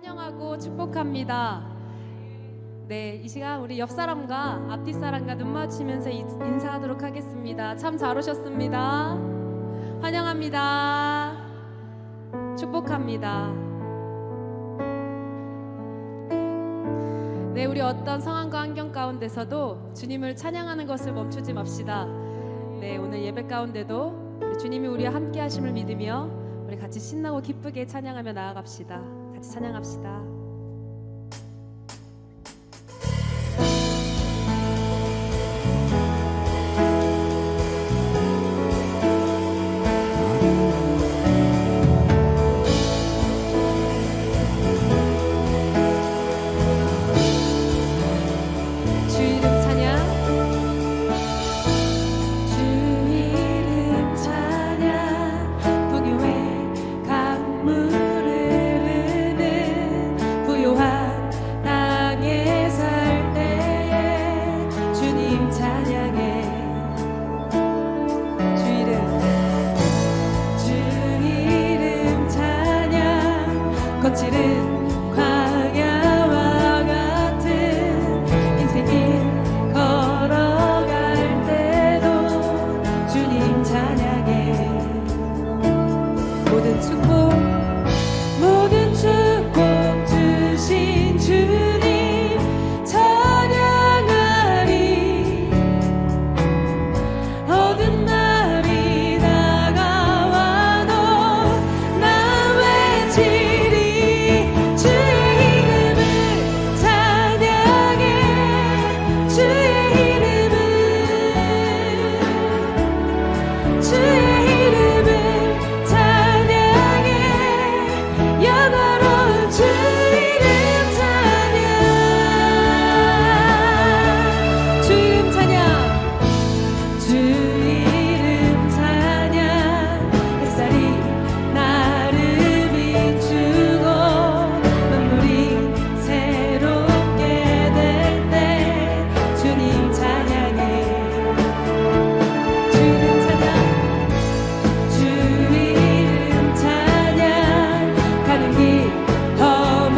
환영하고 축복합니다. 네, 이 시간 우리 옆 사람과 앞뒤 사람과 눈 맞추면서 인사하도록 하겠습니다. 참 잘 오셨습니다. 환영합니다. 축복합니다. 네, 우리 어떤 상황과 환경 가운데서도 주님을 찬양하는 것을 멈추지 맙시다. 네, 오늘 예배 가운데도 우리 주님이 우리와 함께 하심을 믿으며 우리 같이 신나고 기쁘게 찬양하며 나아갑시다. 같이 찬양합시다. 거칠은 광야와 같은 인생길 걸어갈 때도 주님 찬양해. 모든 축복 주신 주님 찬양하리. 어두운 날이 다가와도 나 외치리. 주의 이름을 찬양해. 주의 이름을 찬양해. 영원한 주 이름 찬양. 주 이름 찬양. 주 이름 찬양. 햇살이 나를 비추고 만물이 새롭게 될 때 주님 찬양해. 주 이름 찬양. 주 이름 찬양. 가는 길 험한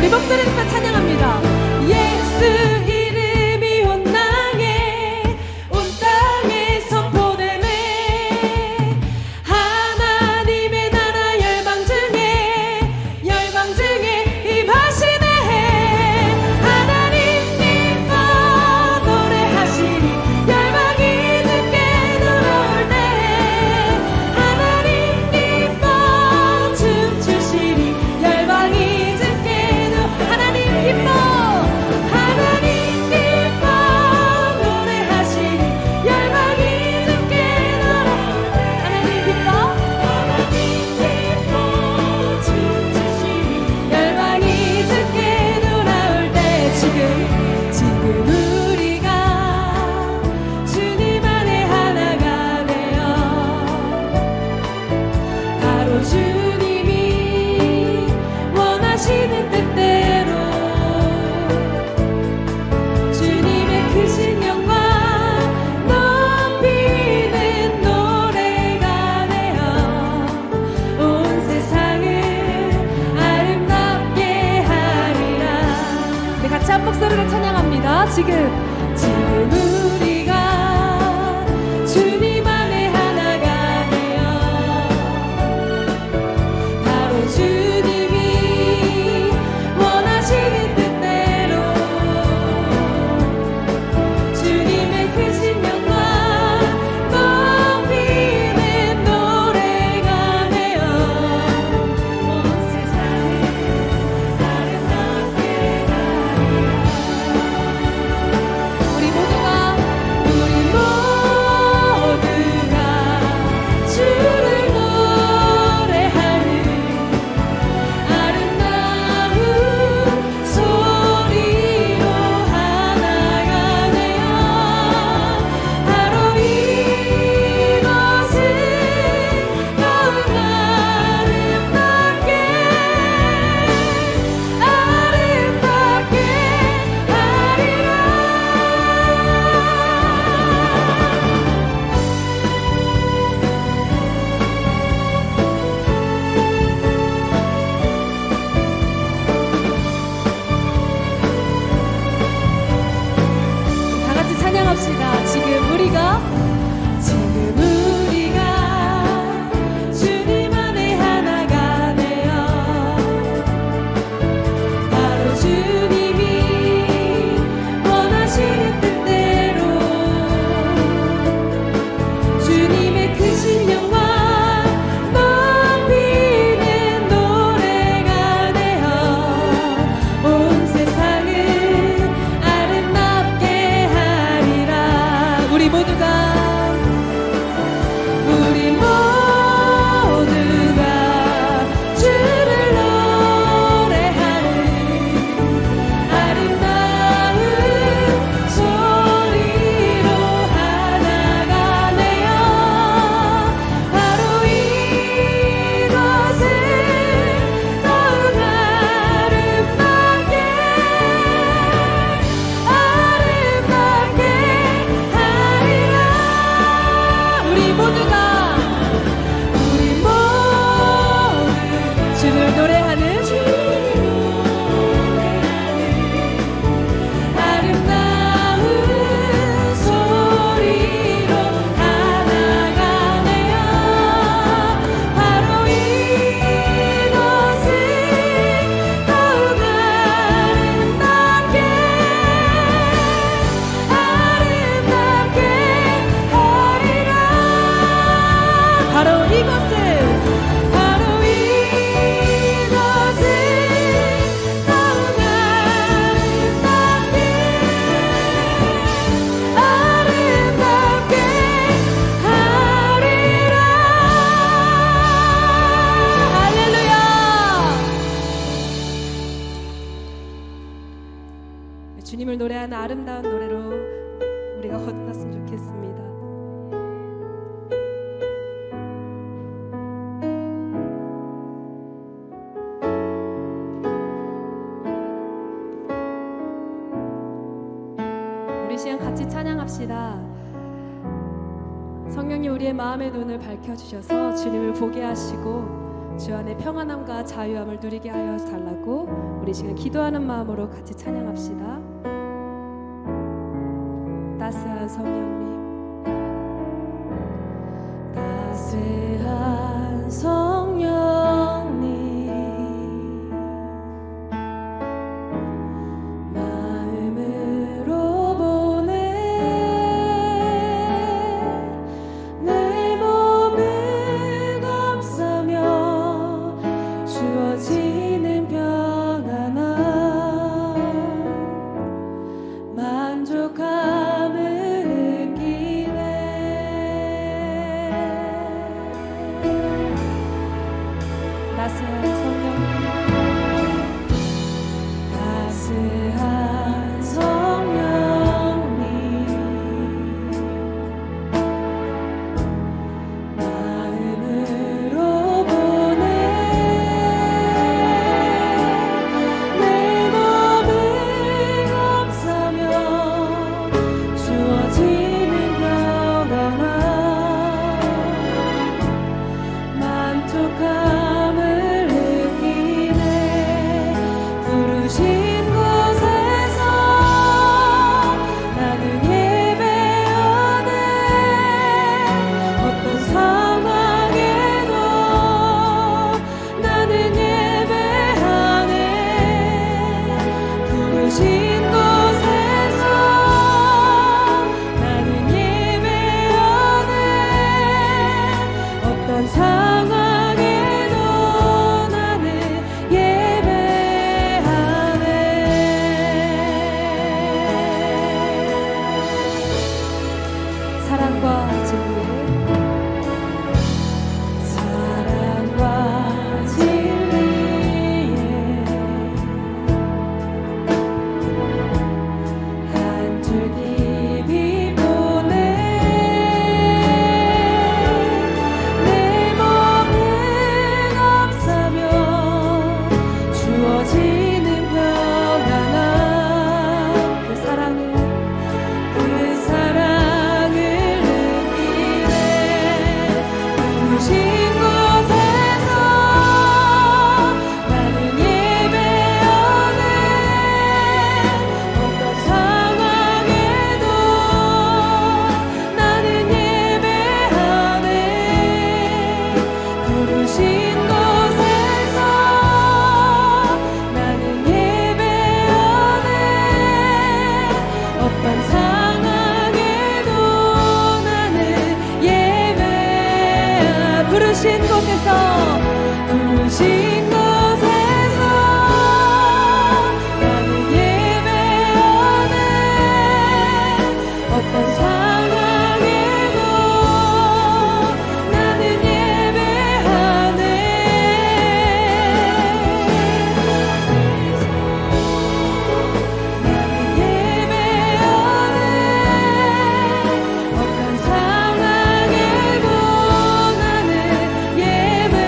우리 목소리 높여 찬양합니다. 예수 이름이 온 땅에 선포되네. 하나님의 나라 열방 중에 임하시네. 하나님 기뻐 노래하시니 열방이 듣게 돌아올 때. 하나님 기뻐 춤추시니 열방이 듣게 하나님 기뻐 노래하시니 열방이 듣게 돌아올 때. 하나님 기뻐 춤추시니 열방이 듣게 돌아올 때. 지금 우리가 주님 안에 하나가 되어 바로 주님이 원하시는 뜻대로 주님의 크신 영광 높이는 노래가 되어 온 세상을 아름답게 하리라. 우리 같이 한 목소리로 찬양합니다. 지금 우리가 주님 안에 하나가 되어 바로 주님이 원하시는 뜻대로 주님의 크신 영광 높이는 노래가 되어 온 세상을 아름답게 하리라. 우리 모두가 주를 노래하는 아름다운 소리로 하나가 되어 바로 이것을 더욱 아름답게 하리라. 다 같이 찬양합시다. 지금 우리가 주님 안에 하나가 되어 바로 주님이 원하시는 뜻대로 주님의 크신 영광 높이는 노래가 되어 온 세상을 아름답게 하리라. 우리 모두가 주를 노래하는 아름다운 소리로 하나가 되어 바로 이것을 더욱 아름답게 하리라. 우리 모두가 주를 노래하는 아름다운 소리로 하나가 되어 바로 이것을 더욱 아름답게 하리라. 바로 이것을 더욱 아름답게 하리라. 할렐루야. 주님을 노래하는 아름다운 노래로 우리가 거듭났으면 좋겠습니다. 우리 시간 같이 찬양합시다. 성령님 우리의 마음의 눈을 밝혀주셔서 주님을 보게 하시고 주 안에 평안함과 자유함을 누리게 하여 달라고 우리 지금 기도하는 마음으로 같이 찬양합시다. 따스한 성령님, 따스한 성령님, 마음으로 보내 내 몸을 감싸며 주어지는 평안함, 만족함을 느끼네. 따스한 성령님, 따스한 성령님, 마음으로 보내 내 몸을 감싸며 주어지는 평안함, 만족함을 느끼네. 부르신 곳에서 나는 예배하네. 어떤 상황에도 나는 예배하네. 부르신 곳에서 나는 예배하네. 어떤 상황에도 나는 예배하네. 사랑과 진리, 사랑과 진리에 한 줄기 빛 보내 내 몸을 감싸며 주어지는 평안함, 그 사랑을 느끼네. 부르신 곳에서 나는 예배하네. 어떤 상황에도 나는 예배하네. 부르신 곳에서 나는 예배하네. 어떤 상황에도 나는 예배하. 부르신 곳에서, 부르신 곳에서 나는 예배하네. 어떤 상황에도 나는 예배하네. 나는 예배하네. 어떤 상황에도 나는 예배하네.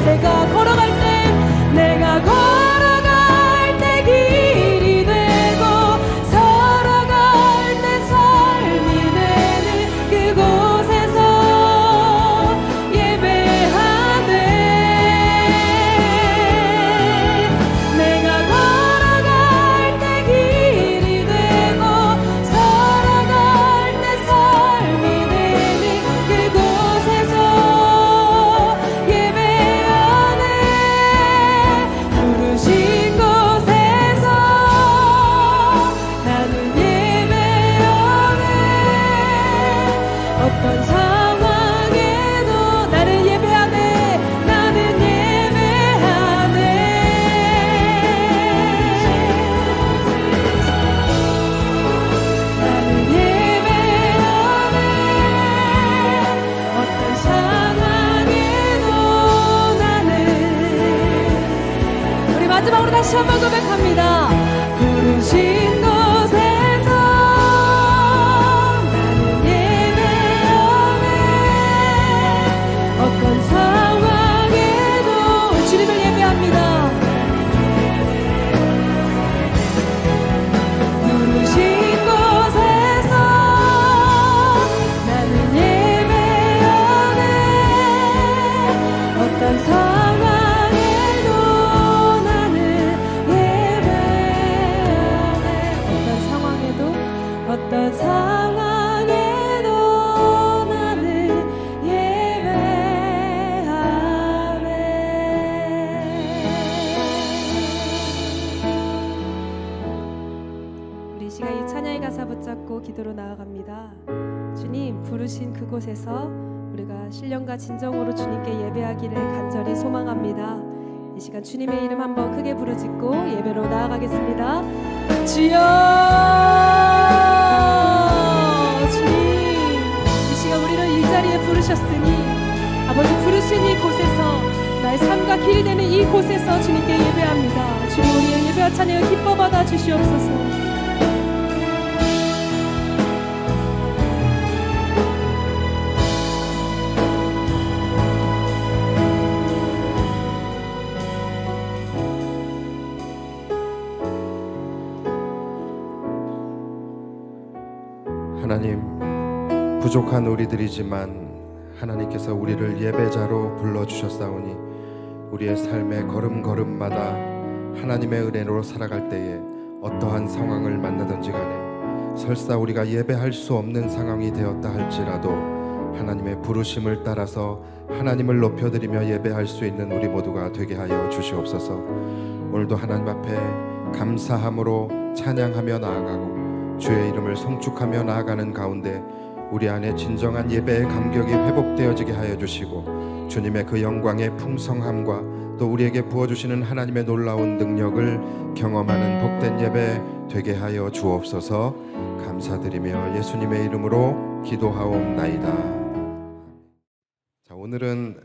내가 걸어갈 때, 내가 걸어갈 때 길이 되고 살아갈 때 삶이 되는 그곳에서 예배하네. 내가 걸어갈 때 길이 되고 살아갈 때 삶이 되는 그곳에서 예배하네. 부르신 곳에서 나는 예배하네. 어떤 상황에도 나는 예배하네. 나는 예배하네. 나는 예배하네. 어떤 상황에도 나는. 우리 마지막으로 다시 한번 고백합니다. 부르신 곳에서 나는 예배하네. 어떤 상황에도 주님을 예배합니다. 부르신 곳에서 나는 예배하네. 어떤 상황 부르신 그곳에서 우리가 신령과 진정으로 주님께 예배하기를 간절히 소망합니다. 이 시간 주님의 이름 한번 크게 부르짖고 예배로 나아가겠습니다. 주여, 주님, 이 시간 우리를 이 자리에 부르셨으니 아버지 부르신 이 곳에서, 나의 삶과 길이 되는 이 곳에서 주님께 예배합니다. 주님, 우리의 예배와 찬양을 기뻐 받아 주시옵소서. 하나님, 부족한 우리들이지만 하나님께서 우리를 예배자로 불러주셨사오니 우리의 삶의 걸음걸음마다 하나님의 은혜로 살아갈 때에 어떠한 상황을 만나든지 간에 설사 우리가 예배할 수 없는 상황이 되었다 할지라도 하나님의 부르심을 따라서 하나님을 높여드리며 예배할 수 있는 우리 모두가 되게 하여 주시옵소서. 오늘도 하나님 앞에 감사함으로 찬양하며 나아가고 주의 이름을 송축하며 나아가는 가운데 우리 안에 진정한 예배의 감격이 회복되어지게 하여 주시고 주님의 그 영광의 풍성함과 또 우리에게 부어주시는 하나님의 놀라운 능력을 경험하는 복된 예배 되게 하여 주옵소서. 감사드리며 예수님의 이름으로 기도하옵나이다. 자, 오늘은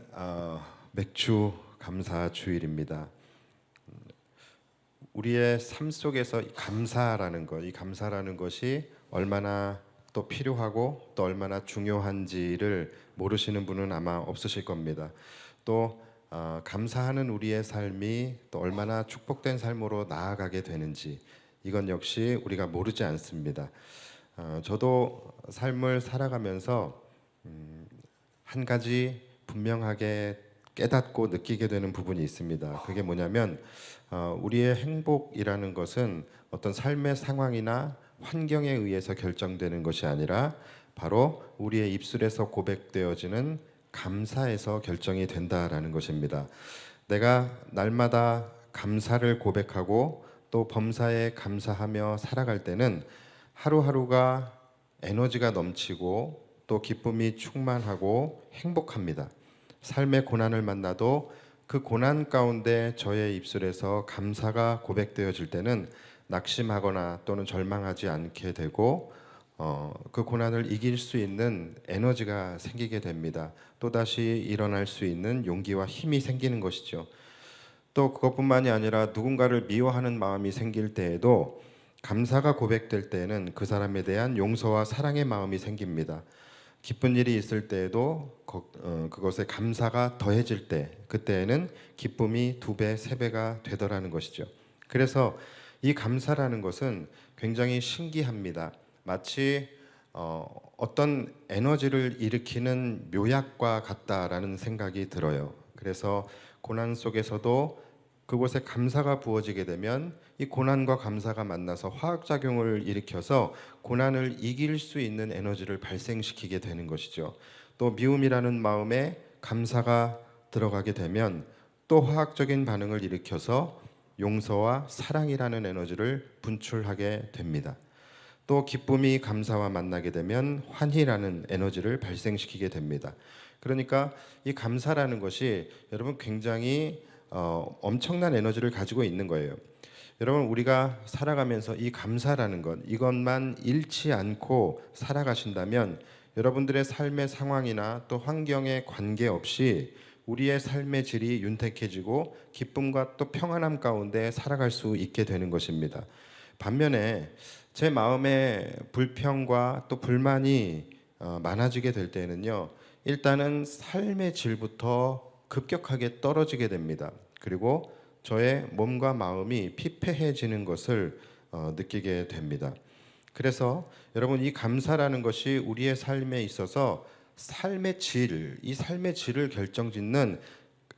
맥주 감사 주일입니다. 우리의 삶 속에서 이 감사라는 것이 얼마나 또 필요하고 또 얼마나 중요한지를 모르시는 분은 아마 없으실 겁니다. 또 감사하는 우리의 삶이 또 얼마나 축복된 삶으로 나아가게 되는지 이건 역시 우리가 모르지 않습니다. 저도 삶을 살아가면서 한 가지 분명하게 깨닫고 느끼게 되는 부분이 있습니다. 그게 뭐냐면 우리의 행복이라는 것은 어떤 삶의 상황이나 환경에 의해서 결정되는 것이 아니라 바로 우리의 입술에서 고백되어지는 감사에서 결정이 된다라는 것입니다. 내가 날마다 감사를 고백하고 또 범사에 감사하며 살아갈 때는 하루하루가 에너지가 넘치고 또 기쁨이 충만하고 행복합니다. 삶의 고난을 만나도 그 고난 가운데 저의 입술에서 감사가 고백되어질 때는 낙심하거나 또는 절망하지 않게 되고 그 고난을 이길 수 있는 에너지가 생기게 됩니다. 또다시 일어날 수 있는 용기와 힘이 생기는 것이죠. 또 그것뿐만이 아니라 누군가를 미워하는 마음이 생길 때에도 감사가 고백될 때에는 그 사람에 대한 용서와 사랑의 마음이 생깁니다. 기쁜 일이 있을 때에도 그것에 감사가 더해질 때 그때에는 기쁨이 2배, 3배가 되더라는 것이죠. 그래서 이 감사라는 것은 굉장히 신기합니다. 마치 어떤 에너지를 일으키는 묘약과 같다라는 생각이 들어요. 그래서 고난 속에서도 그곳에 감사가 부어지게 되면 이 고난과 감사가 만나서 화학작용을 일으켜서 고난을 이길 수 있는 에너지를 발생시키게 되는 것이죠. 또 미움이라는 마음에 감사가 들어가게 되면 또 화학적인 반응을 일으켜서 용서와 사랑이라는 에너지를 분출하게 됩니다. 또 기쁨이 감사와 만나게 되면 환희라는 에너지를 발생시키게 됩니다. 그러니까 이 감사라는 것이 여러분 굉장히 엄청난 에너지를 가지고 있는 거예요. 여러분 우리가 살아가면서 이 감사라는 것 이것만 잃지 않고 살아가신다면 여러분들의 삶의 상황이나 또 환경에 관계없이 우리의 삶의 질이 윤택해지고 기쁨과 또 평안함 가운데 살아갈 수 있게 되는 것입니다. 반면에 제 마음에 불평과 또 불만이 많아지게 될 때는요, 일단은 삶의 질부터 급격하게 떨어지게 됩니다. 그리고 저의 몸과 마음이 피폐해지는 것을 느끼게 됩니다. 그래서 여러분 이 감사라는 것이 우리의 삶에 있어서 삶의 질, 이 삶의 질을 결정짓는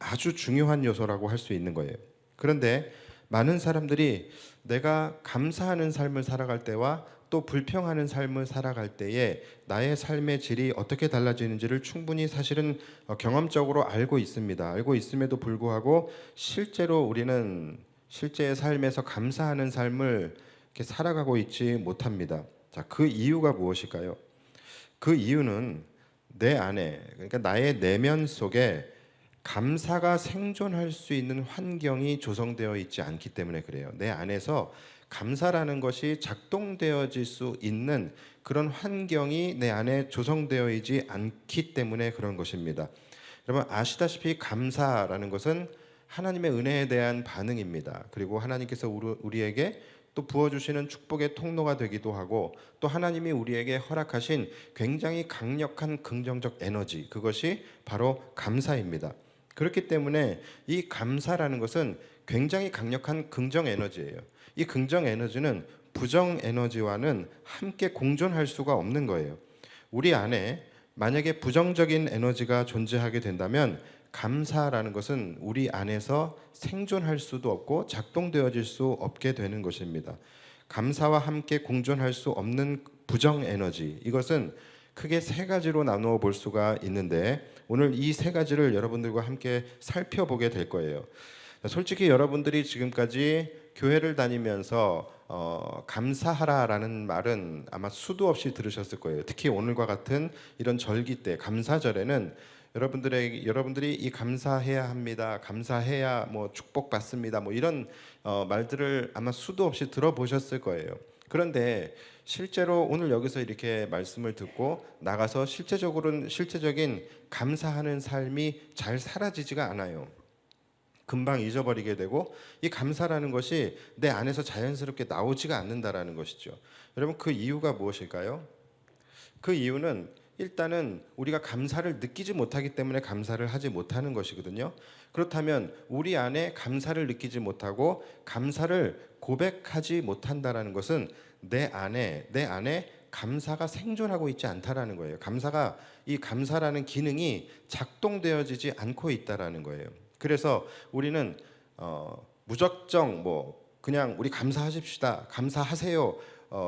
아주 중요한 요소라고 할 수 있는 거예요. 그런데 많은 사람들이 내가 감사하는 삶을 살아갈 때와 또 불평하는 삶을 살아갈 때에 나의 삶의 질이 어떻게 달라지는지를 충분히 사실은 경험적으로 알고 있습니다. 알고 있음에도 불구하고 실제로 우리는 실제의 삶에서 감사하는 삶을 이렇게 살아가고 있지 못합니다. 자, 그 이유가 무엇일까요? 그 이유는 내 안에, 그러니까 나의 내면 속에 감사가 생존할 수 있는 환경이 조성되어 있지 않기 때문에 그래요. 내 안에서 감사라는 것이 작동되어질 수 있는 그런 환경이 내 안에 조성되어 있지 않기 때문에 그런 것입니다. 여러분 아시다시피 감사라는 것은 하나님의 은혜에 대한 반응입니다. 그리고 하나님께서 우리에게 또 부어주시는 축복의 통로가 되기도 하고, 또 하나님이 우리에게 허락하신 굉장히 강력한 긍정적 에너지, 그것이 바로 감사입니다. 그렇기 때문에 이 감사라는 것은 굉장히 강력한 긍정 에너지예요. 이 긍정 에너지는 부정 에너지와는 함께 공존할 수가 없는 거예요. 우리 안에 만약에 부정적인 에너지가 존재하게 된다면 감사라는 것은 우리 안에서 생존할 수도 없고 작동되어질 수 없게 되는 것입니다. 감사와 함께 공존할 수 없는 부정 에너지, 이것은 크게 세 가지로 나누어 볼 수가 있는데, 오늘 이 세 가지를 여러분들과 함께 살펴보게 될 거예요. 솔직히 여러분들이 지금까지 교회를 다니면서 감사하라라는 말은 아마 수도 없이 들으셨을 거예요. 특히 오늘과 같은 이런 절기 때, 감사절에는 여러분들이 이 감사해야 합니다, 감사해야 뭐 축복받습니다, 뭐 이런 말들을 아마 수도 없이 들어보셨을 거예요. 그런데 실제로 오늘 여기서 이렇게 말씀을 듣고 나가서 실제적인 감사하는 삶이 잘 사라지지가 않아요. 금방 잊어버리게 되고, 이 감사라는 것이 내 안에서 자연스럽게 나오지가 않는다라는 것이죠. 여러분 그 이유가 무엇일까요? 그 이유는 일단은 우리가 감사를 느끼지 못하기 때문에 감사를 하지 못하는 것이거든요. 그렇다면 우리 안에 감사를 느끼지 못하고 감사를 고백하지 못한다라는 것은 내 안에 감사가 생존하고 있지 않다라는 거예요. 이 감사라는 기능이 작동되어지지 않고 있다라는 거예요. 그래서 우리는 무작정 그냥 우리 감사하십시다, 감사하세요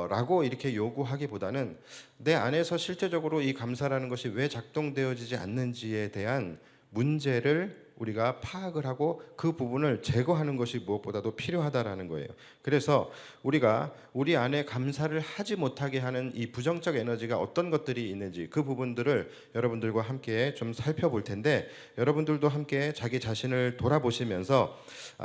라고 이렇게 요구하기보다는 내 안에서 실제적으로 이 감사라는 것이 왜 작동되어지지 않는지에 대한 문제를 우리가 파악을 하고 그 부분을 제거하는 것이 무엇보다도 필요하다라는 거예요. 그래서 우리가 우리 안에 감사를 하지 못하게 하는 이 부정적 에너지가 어떤 것들이 있는지, 그 부분들을 여러분들과 함께 좀 살펴볼 텐데, 여러분들도 함께 자기 자신을 돌아보시면서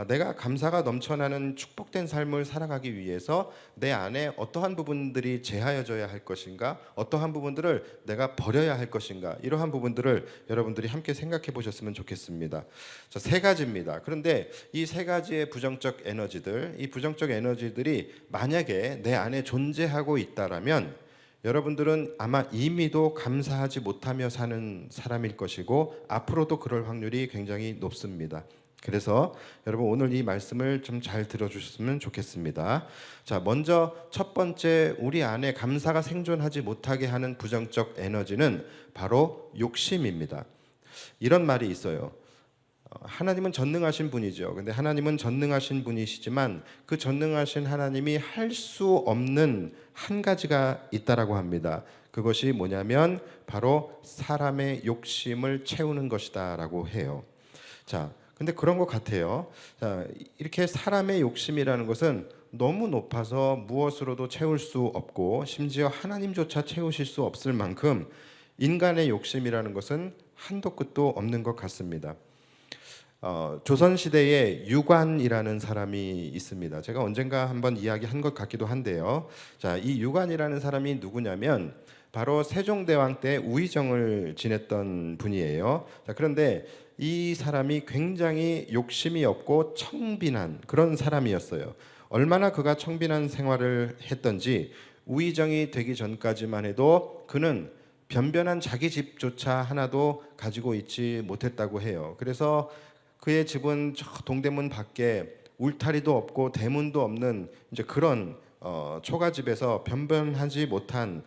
내가 감사가 넘쳐나는 축복된 삶을 살아가기 위해서 내 안에 어떠한 부분들이 제하여져야 할 것인가, 어떠한 부분들을 내가 버려야 할 것인가, 이러한 부분들을 여러분들이 함께 생각해 보셨으면 좋겠습니다. 자, 세 가지입니다. 그런데 이 세 가지의 부정적 에너지들, 이 부정적 에너지들이 만약에 내 안에 존재하고 있다라면 여러분들은 아마 이미도 감사하지 못하며 사는 사람일 것이고, 앞으로도 그럴 확률이 굉장히 높습니다. 그래서 여러분 오늘 이 말씀을 좀 잘 들어주셨으면 좋겠습니다. 자, 먼저 첫 번째, 우리 안에 감사가 생존하지 못하게 하는 부정적 에너지는 바로 욕심입니다. 이런 말이 있어요. 하나님은 전능하신 분이죠. 근데 하나님은 전능하신 분이시지만 그 전능하신 하나님이 할 수 없는 한 가지가 있다라고 합니다. 그것이 뭐냐면 바로 사람의 욕심을 채우는 것이다라고 해요. 자, 근데 그런 것 같아요. 자, 이렇게 사람의 욕심이라는 것은 너무 높아서 무엇으로도 채울 수 없고, 심지어 하나님조차 채우실 수 없을 만큼 인간의 욕심이라는 것은 한도 끝도 없는 것 같습니다. 조선시대에 유관이라는 사람이 있습니다. 제가 언젠가 한번 이야기한 것 같기도 한데요. 자, 이 유관이라는 사람이 누구냐면 바로 세종대왕 때 우의정을 지냈던 분이에요. 자, 그런데 이 사람이 굉장히 욕심이 없고 청빈한 그런 사람이었어요. 얼마나 그가 청빈한 생활을 했던지 우의정이 되기 전까지만 해도 그는 변변한 자기 집조차 하나도 가지고 있지 못했다고 해요. 그래서 그의 집은 저 동대문 밖에 울타리도 없고 대문도 없는 이제 그런 초가집에서 변변하지 못한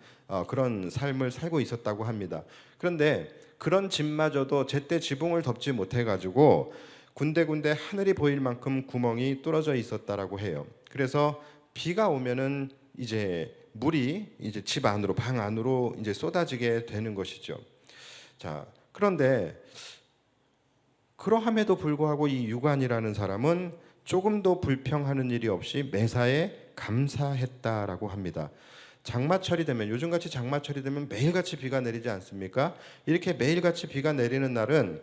그런 삶을 살고 있었다고 합니다. 그런데 그런 집마저도 제때 지붕을 덮지 못해가지고 군데군데 하늘이 보일 만큼 구멍이 뚫어져 있었다라고 해요. 그래서 비가 오면은 이제 물이 이제 집 안으로, 방 안으로 이제 쏟아지게 되는 것이죠. 자, 그런데 그러함에도 불구하고 이 유관이라는 사람은 조금도 불평하는 일이 없이 매사에 감사했다라고 합니다. 장마철이 되면, 요즘같이 장마철이 되면 매일같이 비가 내리지 않습니까? 이렇게 매일같이 비가 내리는 날은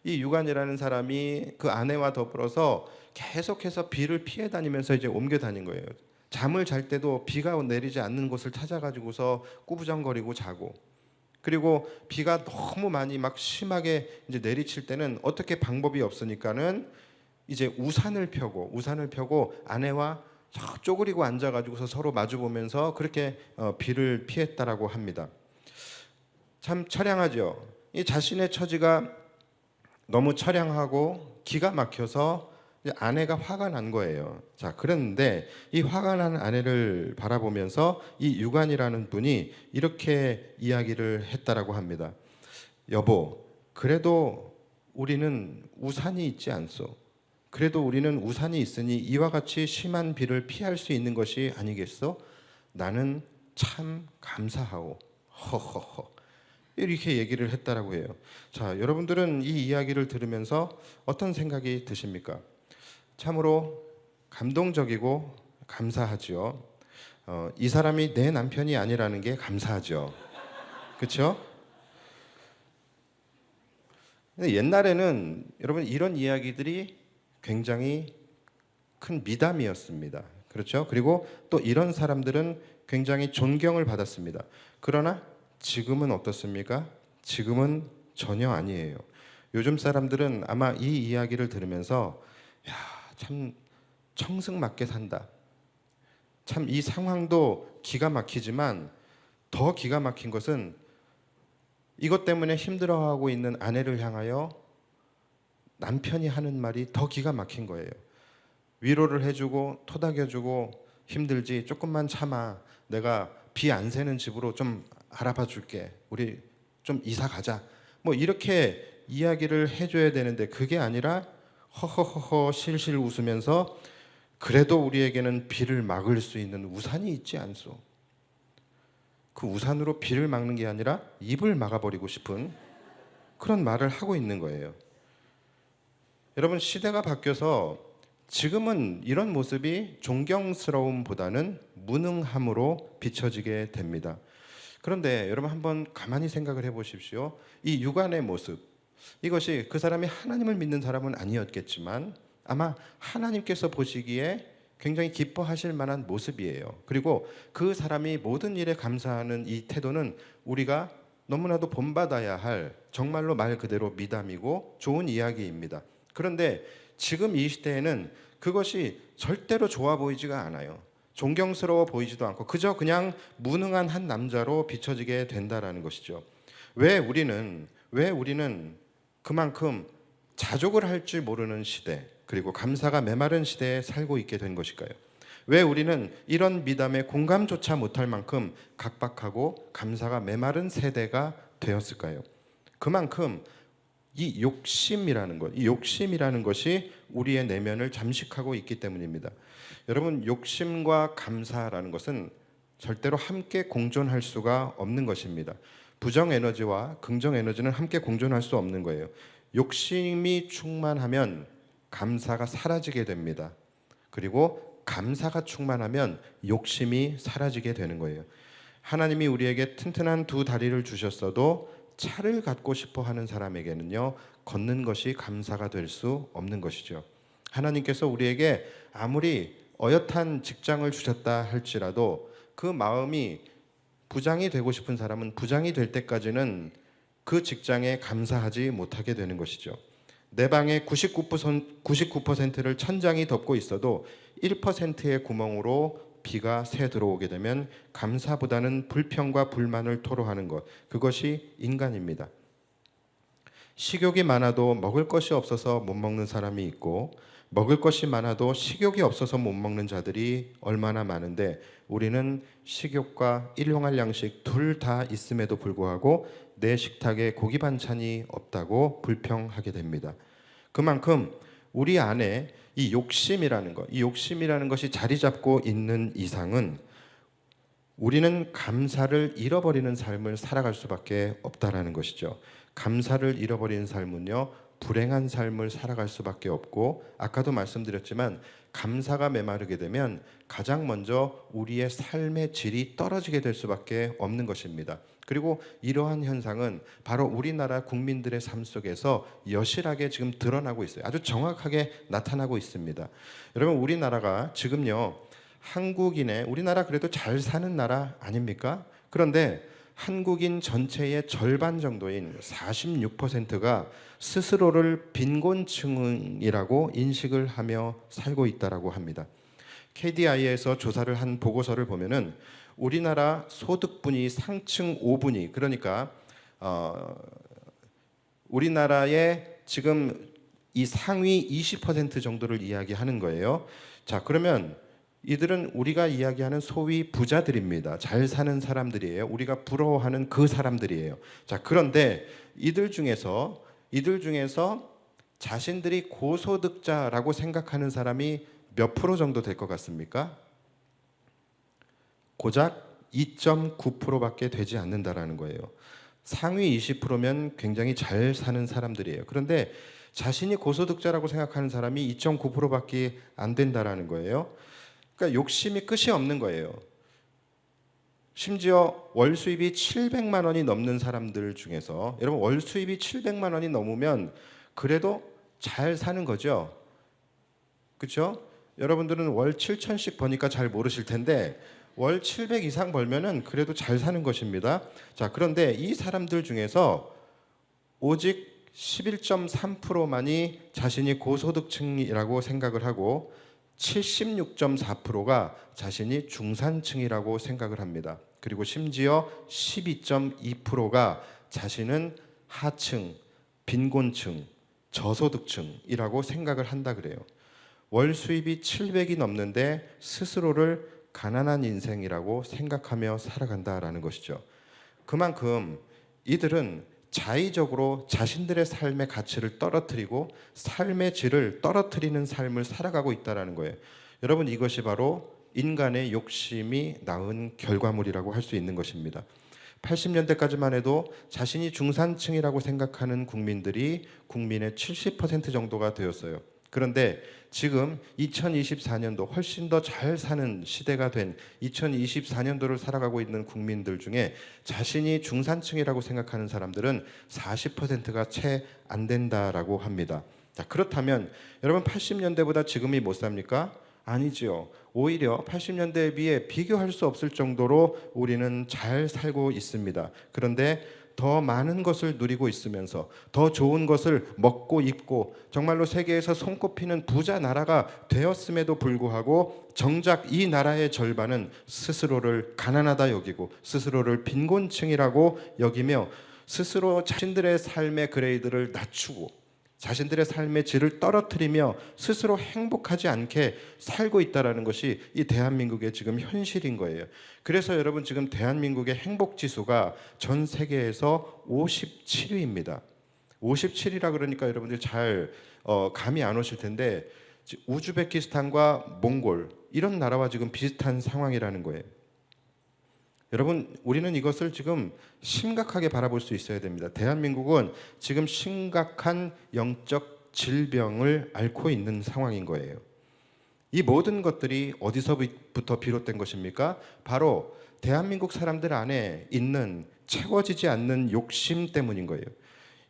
이 유관이라는 사람이 그 아내와 더불어서 계속해서 비를 피해 다니면서 이제 옮겨 다닌 거예요. 잠을 잘 때도 비가 내리지 않는 곳을 찾아가지고서 꾸부정거리고 자고, 그리고 비가 너무 많이 막 심하게 이제 내리칠 때는 어떻게 방법이 없으니까는 이제 우산을 펴고 아내와 쪼그리고 앉아가지고서 서로 마주 보면서 그렇게 비를 피했다라고 합니다. 참 처량하죠. 이 자신의 처지가 너무 처량하고 기가 막혀서 이제 아내가 화가 난 거예요. 자, 그런데 이 화가 난 아내를 바라보면서 이 유관이라는 분이 이렇게 이야기를 했다라고 합니다. 여보, 그래도 우리는 우산이 있지 않소. 그래도 우리는 우산이 있으니 이와 같이 심한 비를 피할 수 있는 것이 아니겠소? 나는 참 감사하오. 허허허. 이렇게 얘기를 했다라고 해요. 자, 여러분들은 이 이야기를 들으면서 어떤 생각이 드십니까? 참으로 감동적이고 감사하죠. 이 사람이 내 남편이 아니라는 게 감사하죠. 그렇죠? 근데 옛날에는 여러분 이런 이야기들이 굉장히 큰 미담이었습니다. 그렇죠? 그리고 또 이런 사람들은 굉장히 존경을 받았습니다. 그러나 지금은 어떻습니까? 지금은 전혀 아니에요. 요즘 사람들은 아마 이 이야기를 들으면서 야, 참 청승맞게 산다. 참 이 상황도 기가 막히지만 더 기가 막힌 것은 이것 때문에 힘들어하고 있는 아내를 향하여 남편이 하는 말이 더 기가 막힌 거예요. 위로를 해주고 토닥여주고 힘들지 조금만 참아. 내가 비 안 새는 집으로 좀 알아봐 줄게. 우리 좀 이사 가자. 뭐 이렇게 이야기를 해줘야 되는데 그게 아니라 허허허허 실실 웃으면서 그래도 우리에게는 비를 막을 수 있는 우산이 있지 않소. 그 우산으로 비를 막는 게 아니라 입을 막아버리고 싶은 그런 말을 하고 있는 거예요. 여러분, 시대가 바뀌어서 지금은 이런 모습이 존경스러움보다는 무능함으로 비춰지게 됩니다. 그런데 여러분 한번 가만히 생각을 해보십시오. 이 유관의 모습, 이것이 그 사람이 하나님을 믿는 사람은 아니었겠지만 아마 하나님께서 보시기에 굉장히 기뻐하실 만한 모습이에요. 그리고 그 사람이 모든 일에 감사하는 이 태도는 우리가 너무나도 본받아야 할 정말로 말 그대로 미담이고 좋은 이야기입니다. 그런데 지금 이 시대에는 그것이 절대로 좋아 보이지가 않아요. 존경스러워 보이지도 않고 그저 그냥 무능한 한 남자로 비춰지게 된다라는 것이죠. 왜 우리는 그만큼 자족을 할 줄 모르는 시대, 그리고 감사가 메마른 시대에 살고 있게 된 것일까요? 왜 우리는 이런 미담에 공감조차 못할 만큼 각박하고 감사가 메마른 세대가 되었을까요? 그만큼 이 욕심이라는 것이 우리의 내면을 잠식하고 있기 때문입니다. 여러분, 욕심과 감사라는 것은 절대로 함께 공존할 수가 없는 것입니다. 부정 에너지와 긍정 에너지는 함께 공존할 수 없는 거예요. 욕심이 충만하면 감사가 사라지게 됩니다. 그리고 감사가 충만하면 욕심이 사라지게 되는 거예요. 하나님이 우리에게 튼튼한 두 다리를 주셨어도 차를 갖고 싶어 하는 사람에게는요, 걷는 것이 감사가 될 수 없는 것이죠. 하나님께서 우리에게 아무리 어엿한 직장을 주셨다 할지라도 그 마음이 부장이 되고 싶은 사람은 부장이 될 때까지는 그 직장에 감사하지 못하게 되는 것이죠. 내 방의 99%를 천장이 덮고 있어도 1%의 구멍으로 비가 새 들어오게 되면 감사보다는 불평과 불만을 토로하는 것, 그것이 인간입니다. 식욕이 많아도 먹을 것이 없어서 못 먹는 사람이 있고, 먹을 것이 많아도 식욕이 없어서 못 먹는 자들이 얼마나 많은데, 우리는 식욕과 일용할 양식 둘 다 있음에도 불구하고 내 식탁에 고기 반찬이 없다고 불평하게 됩니다. 그만큼 우리 안에 이 욕심이라는 것이 자리 잡고 있는 이상은 우리는 감사를 잃어버리는 삶을 살아갈 수밖에 없다라는 것이죠. 감사를 잃어버리는 삶은요, 불행한 삶을 살아갈 수밖에 없고, 아까도 말씀드렸지만 감사가 메마르게 되면 가장 먼저 우리의 삶의 질이 떨어지게 될 수밖에 없는 것입니다. 그리고 이러한 현상은 바로 우리나라 국민들의 삶 속에서 여실하게 지금 드러나고 있어요. 아주 정확하게 나타나고 있습니다. 여러분, 우리나라가 지금요, 우리나라 그래도 잘 사는 나라 아닙니까? 그런데 한국인 전체의 절반 정도인 46%가 스스로를 빈곤층이라고 인식을 하며 살고 있다라고 합니다. KDI에서 조사를 한 보고서를 보면은 우리나라 소득분위 상층 5분위, 그러니까 우리나라의 지금 이 상위 20% 정도를 이야기하는 거예요. 자, 그러면 이들은 우리가 이야기하는 소위 부자들입니다. 잘 사는 사람들이에요. 우리가 부러워하는 그 사람들이에요. 자, 그런데 이들 중에서 자신들이 고소득자라고 생각하는 사람이 몇 프로 정도 될 것 같습니까? 고작 2.9%밖에 되지 않는다라는 거예요. 상위 20%면 굉장히 잘 사는 사람들이에요. 그런데 자신이 고소득자라고 생각하는 사람이 2.9%밖에 안 된다라는 거예요. 그러니까 욕심이 끝이 없는 거예요. 심지어 월 수입이 700만 원이 넘는 사람들 중에서, 여러분, 월 수입이 700만 원이 넘으면 그래도 잘 사는 거죠. 그렇죠? 여러분들은 월 7천씩 버니까 잘 모르실 텐데 월 700 이상 벌면은 그래도 잘 사는 것입니다. 자, 그런데 이 사람들 중에서 오직 11.3%만이 자신이 고소득층이라고 생각을 하고 76.4%가 자신이 중산층이라고 생각을 합니다. 그리고 심지어 12.2%가 자신은 하층, 빈곤층, 저소득층이라고 생각을 한다 그래요. 월 수입이 700이 넘는데 스스로를 가난한 인생이라고 생각하며 살아간다라는 것이죠. 그만큼 이들은 자의적으로 자신들의 삶의 가치를 떨어뜨리고 삶의 질을 떨어뜨리는 삶을 살아가고 있다는 거예요. 여러분, 이것이 바로 인간의 욕심이 낳은 결과물이라고 할 수 있는 것입니다. 80년대까지만 해도 자신이 중산층이라고 생각하는 국민들이 국민의 70% 정도가 되었어요. 그런데 지금 2024년도 훨씬 더 잘 사는 시대가 된 2024년도를 살아가고 있는 국민들 중에 자신이 중산층이라고 생각하는 사람들은 40%가 채 안 된다라고 합니다. 자, 그렇다면 여러분, 80년대보다 지금이 못 삽니까? 아니지요. 오히려 80년대에 비해 비교할 수 없을 정도로 우리는 잘 살고 있습니다. 그런데 더 많은 것을 누리고 있으면서 더 좋은 것을 먹고 입고 정말로 세계에서 손꼽히는 부자 나라가 되었음에도 불구하고 정작 이 나라의 절반은 스스로를 가난하다 여기고 스스로를 빈곤층이라고 여기며 스스로 자신들의 삶의 그레이드를 낮추고 자신들의 삶의 질을 떨어뜨리며 스스로 행복하지 않게 살고 있다는 것이 이 대한민국의 지금 현실인 거예요. 그래서 여러분, 지금 대한민국의 행복지수가 전 세계에서 57위입니다. 57위라 그러니까 여러분들 잘 감이 안 오실 텐데 우즈베키스탄과 몽골 이런 나라와 지금 비슷한 상황이라는 거예요. 여러분, 우리는 이것을 지금 심각하게 바라볼 수 있어야 됩니다. 대한민국은 지금 심각한 영적 질병을 앓고 있는 상황인 거예요. 이 모든 것들이 어디서부터 비롯된 것입니까? 바로 대한민국 사람들 안에 있는 채워지지 않는 욕심 때문인 거예요.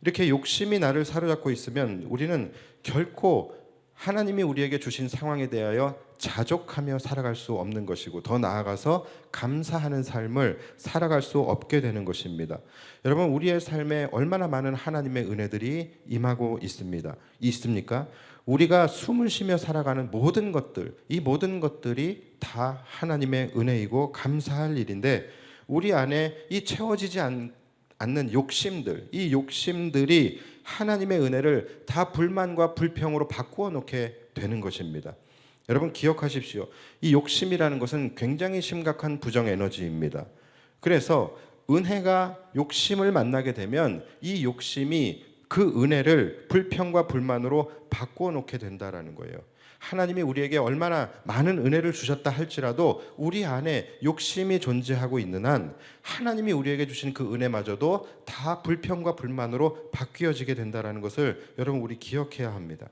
이렇게 욕심이 나를 사로잡고 있으면 우리는 결코 하나님이 우리에게 주신 상황에 대하여 자족하며 살아갈 수 없는 것이고 더 나아가서 감사하는 삶을 살아갈 수 없게 되는 것입니다. 여러분, 우리의 삶에 얼마나 많은 하나님의 은혜들이 임하고 있습니까? 우리가 숨을 쉬며 살아가는 모든 것들, 이 모든 것들이 다 하나님의 은혜이고 감사할 일인데 우리 안에 이 채워지지 않는 욕심들, 이 욕심들이 하나님의 은혜를 다 불만과 불평으로 바꾸어 놓게 되는 것입니다. 여러분, 기억하십시오. 이 욕심이라는 것은 굉장히 심각한 부정 에너지입니다. 그래서 은혜가 욕심을 만나게 되면 이 욕심이 그 은혜를 불평과 불만으로 바꾸어 놓게 된다라는 거예요. 하나님이 우리에게 얼마나 많은 은혜를 주셨다 할지라도 우리 안에 욕심이 존재하고 있는 한 하나님이 우리에게 주신 그 은혜마저도 다 불평과 불만으로 바뀌어지게 된다는 것을 여러분 우리 기억해야 합니다.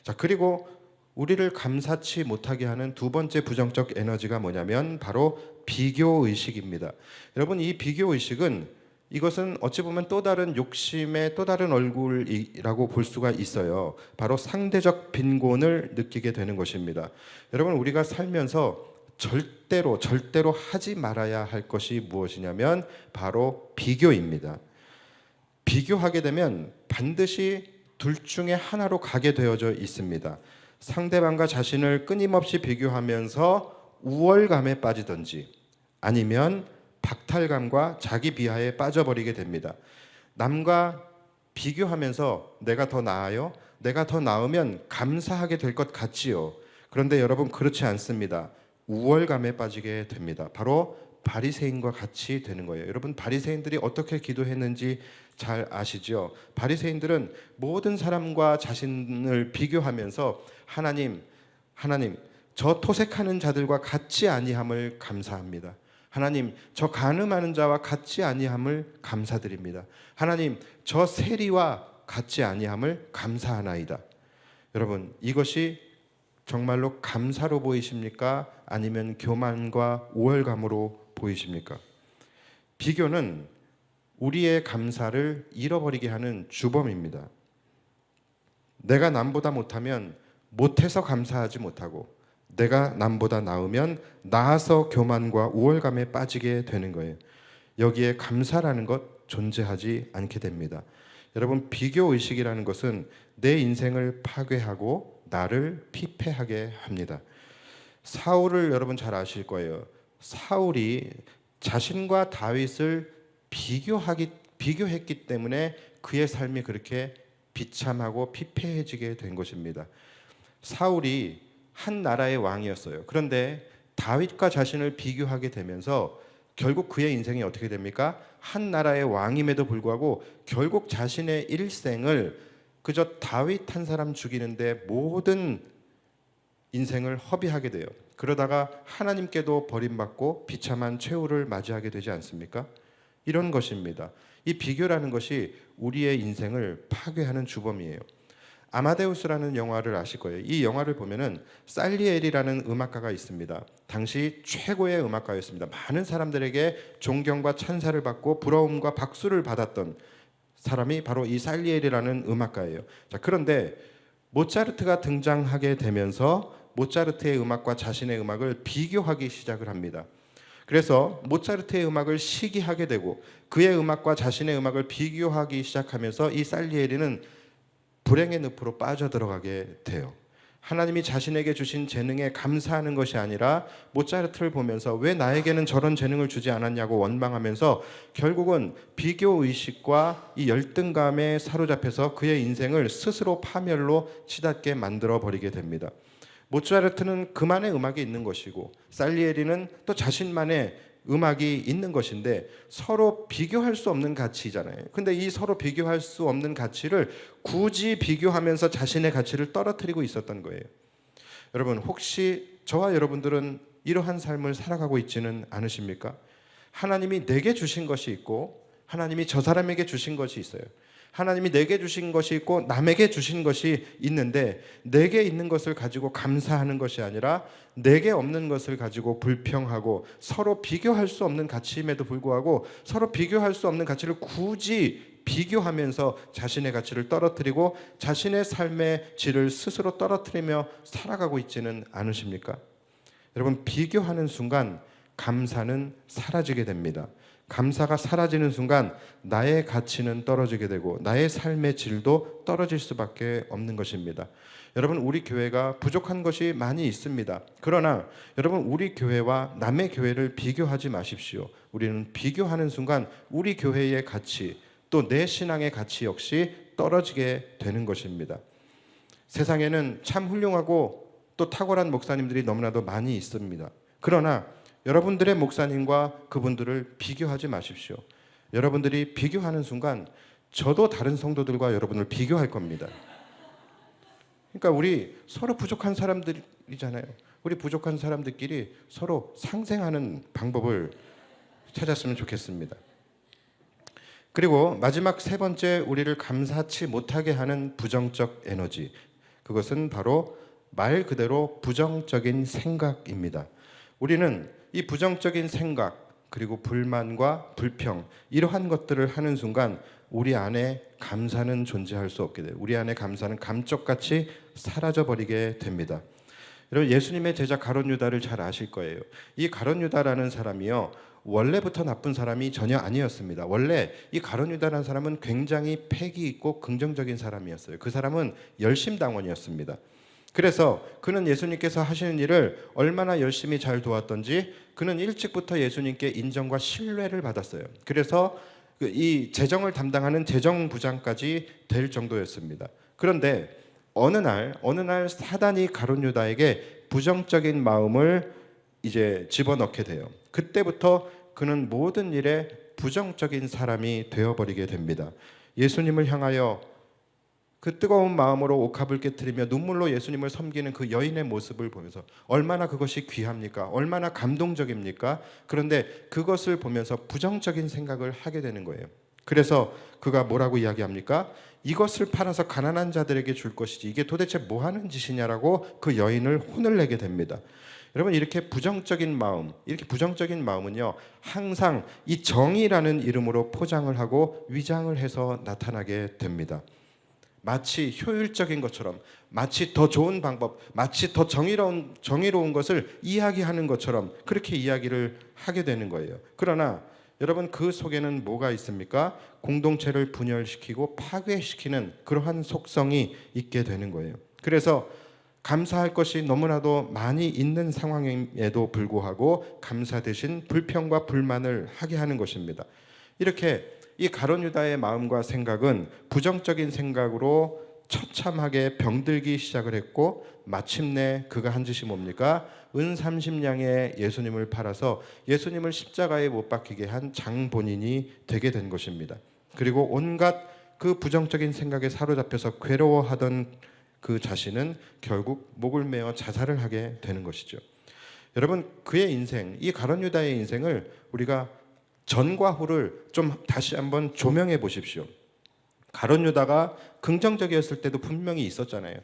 자, 그리고 우리를 감사치 못하게 하는 두 번째 부정적 에너지가 뭐냐면 바로 비교 의식입니다. 여러분, 이 비교 의식은 이것은 어찌 보면 또 다른 욕심의 또 다른 얼굴이라고 볼 수가 있어요. 바로 상대적 빈곤을 느끼게 되는 것입니다. 여러분, 우리가 살면서 절대로 하지 말아야 할 것이 무엇이냐면 바로 비교입니다. 비교하게 되면 반드시 둘 중에 하나로 가게 되어져 있습니다. 상대방과 자신을 끊임없이 비교하면서 우월감에 빠지든지 아니면 박탈감과 자기 비하에 빠져버리게 됩니다. 남과 비교하면서 내가 더 나아요? 내가 더 나으면 감사하게 될 것 같지요. 그런데 여러분, 그렇지 않습니다. 우월감에 빠지게 됩니다. 바로 바리새인과 같이 되는 거예요. 여러분, 바리새인들이 어떻게 기도했는지 잘 아시죠? 바리새인들은 모든 사람과 자신을 비교하면서 하나님, 저 토색하는 자들과 같지 아니함을 감사합니다. 하나님, 저 간음하는 자와 같지 아니함을 감사드립니다. 하나님, 저 세리와 같지 아니함을 감사하나이다. 여러분, 이것이 정말로 감사로 보이십니까? 아니면 교만과 우월감으로 보이십니까? 비교는 우리의 감사를 잃어버리게 하는 주범입니다. 내가 남보다 못하면 못해서 감사하지 못하고, 내가 남보다 나으면 나아서 교만과 우월감에 빠지게 되는 거예요. 여기에 감사라는 것 존재하지 않게 됩니다. 여러분, 비교의식이라는 것은 내 인생을 파괴하고 나를 피폐하게 합니다. 사울을 여러분 잘 아실 거예요. 사울이 자신과 다윗을 비교했기 때문에 그의 삶이 그렇게 비참하고 피폐해지게 된 것입니다. 사울이 한 나라의 왕이었어요. 그런데 다윗과 자신을 비교하게 되면서 결국 그의 인생이 어떻게 됩니까? 한 나라의 왕임에도 불구하고 결국 자신의 일생을 그저 다윗 한 사람 죽이는데 모든 인생을 허비하게 돼요. 그러다가 하나님께도 버림받고 비참한 최후를 맞이하게 되지 않습니까? 이런 것입니다. 이 비교라는 것이 우리의 인생을 파괴하는 주범이에요. 아마데우스라는 영화를 아실 거예요. 이 영화를 보면은 살리에리라는 음악가가 있습니다. 당시 최고의 음악가였습니다. 많은 사람들에게 존경과 찬사를 받고 부러움과 박수를 받았던 사람이 바로 이 살리에리라는 음악가예요. 자, 그런데 모차르트가 등장하게 되면서 모차르트의 음악과 자신의 음악을 비교하기 시작을 합니다. 그래서 모차르트의 음악을 시기하게 되고 그의 음악과 자신의 음악을 비교하기 시작하면서 이 살리에리는 불행의 늪으로 빠져들어가게 돼요. 하나님이 자신에게 주신 재능에 감사하는 것이 아니라 모차르트를 보면서 왜 나에게는 저런 재능을 주지 않았냐고 원망하면서 결국은 비교의식과 이 열등감에 사로잡혀서 그의 인생을 스스로 파멸로 치닫게 만들어버리게 됩니다. 모차르트는 그만의 음악이 있는 것이고 살리에리는 또 자신만의 음악이 있는 것인데 서로 비교할 수 없는 가치잖아요. 근데 이 서로 비교할 수 없는 가치를 굳이 비교하면서 자신의 가치를 떨어뜨리고 있었던 거예요. 여러분, 혹시 저와 여러분들은 이러한 삶을 살아가고 있지는 않으십니까? 하나님이 내게 주신 것이 있고 하나님이 저 사람에게 주신 것이 있어요. 하나님이 내게 주신 것이 있고 남에게 주신 것이 있는데 내게 있는 것을 가지고 감사하는 것이 아니라 내게 없는 것을 가지고 불평하고 서로 비교할 수 없는 가치임에도 불구하고 서로 비교할 수 없는 가치를 굳이 비교하면서 자신의 가치를 떨어뜨리고 자신의 삶의 질을 스스로 떨어뜨리며 살아가고 있지는 않으십니까? 여러분, 비교하는 순간 감사는 사라지게 됩니다. 감사가 사라지는 순간 나의 가치는 떨어지게 되고 나의 삶의 질도 떨어질 수밖에 없는 것입니다. 여러분, 우리 교회가 부족한 것이 많이 있습니다. 그러나 여러분, 우리 교회와 남의 교회를 비교하지 마십시오. 우리는 비교하는 순간 우리 교회의 가치, 또 내 신앙의 가치 역시 떨어지게 되는 것입니다. 세상에는 참 훌륭하고 또 탁월한 목사님들이 너무나도 많이 있습니다. 그러나 여러분들의 목사님과 그분들을 비교하지 마십시오. 여러분들이 비교하는 순간 저도 다른 성도들과 여러분을 비교할 겁니다. 그러니까 우리 서로 부족한 사람들이잖아요. 우리 부족한 사람들끼리 서로 상생하는 방법을 찾았으면 좋겠습니다. 그리고 마지막 세 번째, 우리를 감사치 못하게 하는 부정적 에너지. 그것은 바로 말 그대로 부정적인 생각입니다. 우리는 이 부정적인 생각, 그리고 불만과 불평, 이러한 것들을 하는 순간 우리 안에 감사는 존재할 수 없게 돼요. 우리 안에 감사는 감쪽같이 사라져버리게 됩니다. 여러분, 예수님의 제자 가룟 유다를 잘 아실 거예요. 이 가룟 유다라는 사람이요, 원래부터 나쁜 사람이 전혀 아니었습니다. 원래 이 가룟 유다라는 사람은 굉장히 패기 있고 긍정적인 사람이었어요. 그 사람은 열심당원이었습니다. 그래서 그는 예수님께서 하시는 일을 얼마나 열심히 잘 도왔던지 그는 일찍부터 예수님께 인정과 신뢰를 받았어요. 그래서 이 재정을 담당하는 재정부장까지 될 정도였습니다. 그런데 어느 날 사단이 가룟 유다에게 부정적인 마음을 이제 집어넣게 돼요. 그때부터 그는 모든 일에 부정적인 사람이 되어버리게 됩니다. 예수님을 향하여 그 뜨거운 마음으로 옥합을 깨뜨리며 눈물로 예수님을 섬기는 그 여인의 모습을 보면서 얼마나 그것이 귀합니까? 얼마나 감동적입니까? 그런데 그것을 보면서 부정적인 생각을 하게 되는 거예요. 그래서 그가 뭐라고 이야기합니까? 이것을 팔아서 가난한 자들에게 줄 것이지 이게 도대체 뭐 하는 짓이냐라고 그 여인을 혼을 내게 됩니다. 여러분, 이렇게 부정적인 마음은요, 항상 이 정의라는 이름으로 포장을 하고 위장을 해서 나타나게 됩니다. 마치 효율적인 것처럼, 마치 더 좋은 방법, 마치 더 정의로운 것을 이야기하는 것처럼 그렇게 이야기를 하게 되는 거예요. 그러나 여러분, 그 속에는 뭐가 있습니까? 공동체를 분열시키고 파괴시키는 그러한 속성이 있게 되는 거예요. 그래서 감사할 것이 너무나도 많이 있는 상황에도 불구하고 감사 대신 불평과 불만을 하게 하는 것입니다. 이렇게 이 가룟 유다의 마음과 생각은 부정적인 생각으로 처참하게 병들기 시작을 했고, 마침내 그가 한 짓이 뭡니까? 은 30냥에 예수님을 팔아서 예수님을 십자가에 못 박히게 한 장본인이 되게 된 것입니다. 그리고 온갖 그 부정적인 생각에 사로잡혀서 괴로워하던 그 자신은 결국 목을 메어 자살을 하게 되는 것이죠. 여러분, 그의 인생, 이 가룟 유다의 인생을 우리가 전과 후를 좀 다시 한번 조명해 보십시오. 가룟 유다가 긍정적이었을 때도 분명히 있었잖아요.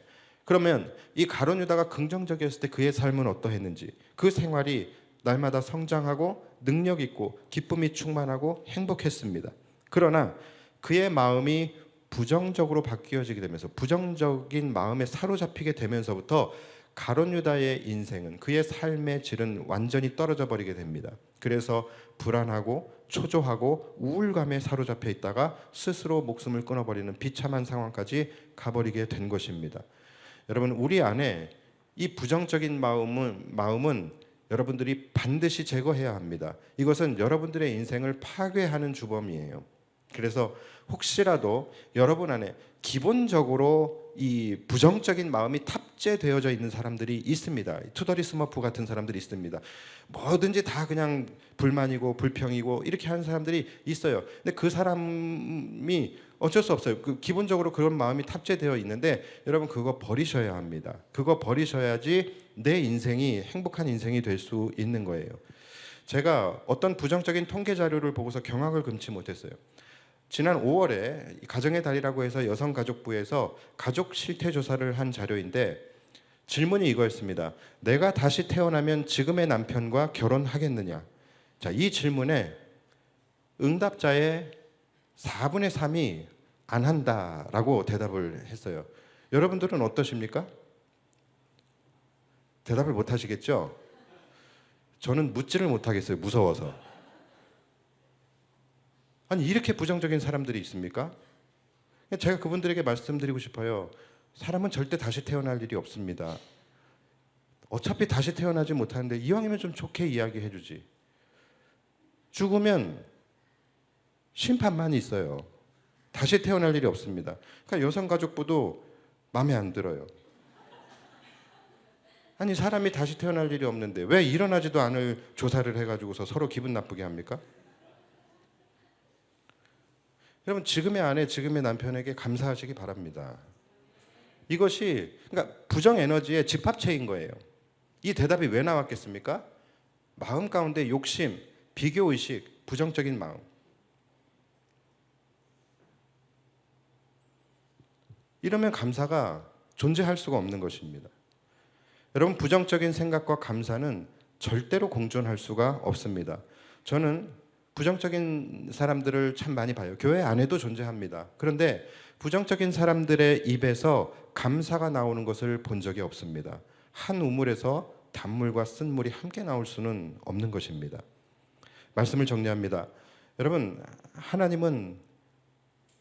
그러면 이 가룟 유다가 긍정적이었을 때 그의 삶은 어떠했는지, 그 생활이 날마다 성장하고 능력 있고 기쁨이 충만하고 행복했습니다. 그러나 그의 마음이 부정적으로 바뀌어지게 되면서, 부정적인 마음에 사로잡히게 되면서부터 가룟 유다의 인생은, 그의 삶의 질은 완전히 떨어져 버리게 됩니다. 그래서 불안하고 초조하고 우울감에 사로잡혀 있다가 스스로 목숨을 끊어버리는 비참한 상황까지 가버리게 된 것입니다. 여러분, 우리 안에 이 부정적인 마음은 여러분들이 반드시 제거해야 합니다. 이것은 여러분들의 인생을 파괴하는 주범이에요. 그래서 혹시라도 여러분 안에 기본적으로 이 부정적인 마음이 탑재되어져 있는 사람들이 있습니다. 투덜이 스머프 같은 사람들이 있습니다. 뭐든지 다 그냥 불만이고 불평이고 이렇게 하는 사람들이 있어요. 근데 그 사람이 어쩔 수 없어요. 기본적으로 그런 마음이 탑재되어 있는데 여러분, 그거 버리셔야 합니다. 그거 버리셔야지 내 인생이 행복한 인생이 될 수 있는 거예요. 제가 어떤 부정적인 통계 자료를 보고서 경악을 금치 못했어요. 지난 5월에 가정의 달이라고 해서 여성가족부에서 가족 실태 조사를 한 자료인데, 질문이 이거였습니다. 내가 다시 태어나면 지금의 남편과 결혼하겠느냐? 자, 이 질문에 응답자의 4분의 3이 안 한다라고 대답을 했어요. 여러분들은 어떠십니까? 대답을 못 하시겠죠? 저는 묻지를 못하겠어요. 무서워서. 아니, 이렇게 부정적인 사람들이 있습니까? 제가 그분들에게 말씀드리고 싶어요. 사람은 절대 다시 태어날 일이 없습니다. 어차피 다시 태어나지 못하는데 이왕이면 좀 좋게 이야기해 주지. 죽으면 심판만 있어요. 다시 태어날 일이 없습니다. 그러니까 여성가족부도 마음에 안 들어요. 아니, 사람이 다시 태어날 일이 없는데 왜 일어나지도 않을 조사를 해가지고서 서로 기분 나쁘게 합니까? 여러분, 지금의 아내, 지금의 남편에게 감사하시기 바랍니다. 이것이 그러니까 부정 에너지의 집합체인 거예요. 이 대답이 왜 나왔겠습니까? 마음 가운데 욕심, 비교 의식, 부정적인 마음. 이러면 감사가 존재할 수가 없는 것입니다. 여러분, 부정적인 생각과 감사는 절대로 공존할 수가 없습니다. 저는 부정적인 사람들을 참 많이 봐요. 교회 안에도 존재합니다. 그런데 부정적인 사람들의 입에서 감사가 나오는 것을 본 적이 없습니다. 한 우물에서 단물과 쓴물이 함께 나올 수는 없는 것입니다. 말씀을 정리합니다. 여러분, 하나님은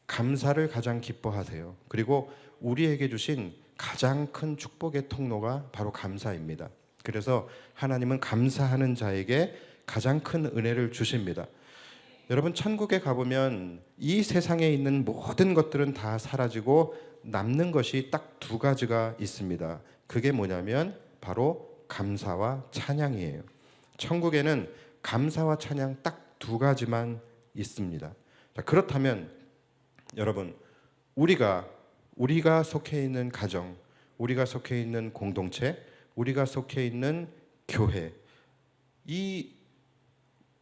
감사를 가장 기뻐하세요. 그리고 우리에게 주신 가장 큰 축복의 통로가 바로 감사입니다. 그래서 하나님은 감사하는 자에게 가장 큰 은혜를 주십니다. 여러분, 천국에 가보면 이 세상에 있는 모든 것들은 다 사라지고 남는 것이 딱 두 가지가 있습니다. 그게 뭐냐면 바로 감사와 찬양이에요. 천국에는 감사와 찬양 딱 두 가지만 있습니다. 자, 그렇다면 여러분, 우리가 속해 있는 가정, 우리가 속해 있는 공동체, 우리가 속해 있는 교회,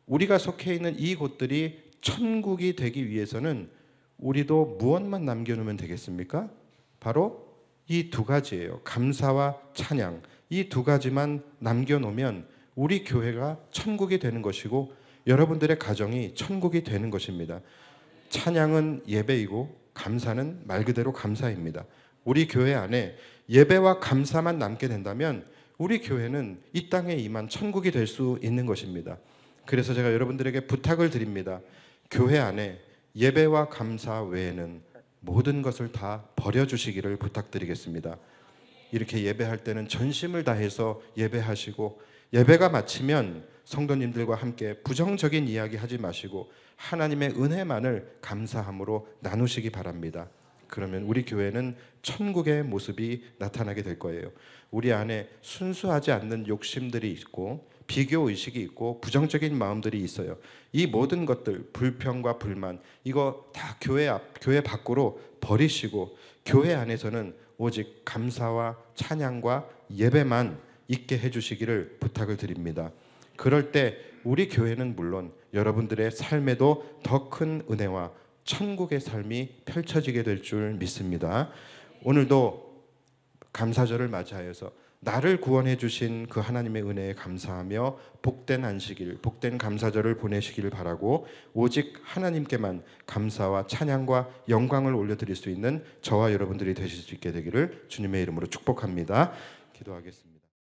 우리가 속해 있는 이 곳들이 천국이 되기 위해서는 우리도 무엇만 남겨놓으면 되겠습니까? 바로 이 두 가지예요. 감사와 찬양. 이 두 가지만 남겨놓으면 우리 교회가 천국이 되는 것이고 여러분들의 가정이 천국이 되는 것입니다. 찬양은 예배이고 감사는 말 그대로 감사입니다. 우리 교회 안에 예배와 감사만 남게 된다면 우리 교회는 이 땅에 임한 천국이 될 수 있는 것입니다. 그래서 제가 여러분들에게 부탁을 드립니다. 교회 안에 예배와 감사 외에는 모든 것을 다 버려주시기를 부탁드리겠습니다. 이렇게 예배할 때는 전심을 다해서 예배하시고 예배가 마치면 성도님들과 함께 부정적인 이야기 하지 마시고 하나님의 은혜만을 감사함으로 나누시기 바랍니다. 그러면 우리 교회는 천국의 모습이 나타나게 될 거예요. 우리 안에 순수하지 않는 욕심들이 있고 비교 의식이 있고 부정적인 마음들이 있어요. 이 모든 것들, 불평과 불만, 이거 다 교회 밖으로 버리시고 교회 안에서는 오직 감사와 찬양과 예배만 있게 해주시기를 부탁을 드립니다. 그럴 때 우리 교회는 물론 여러분들의 삶에도 더 큰 은혜와 천국의 삶이 펼쳐지게 될 줄 믿습니다. 오늘도 감사절을 맞이하여서 나를 구원해 주신 그 하나님의 은혜에 감사하며 복된 안식일, 복된 감사절을 보내시기를 바라고 오직 하나님께만 감사와 찬양과 영광을 올려드릴 수 있는 저와 여러분들이 되실 수 있게 되기를 주님의 이름으로 축복합니다. 기도하겠습니다.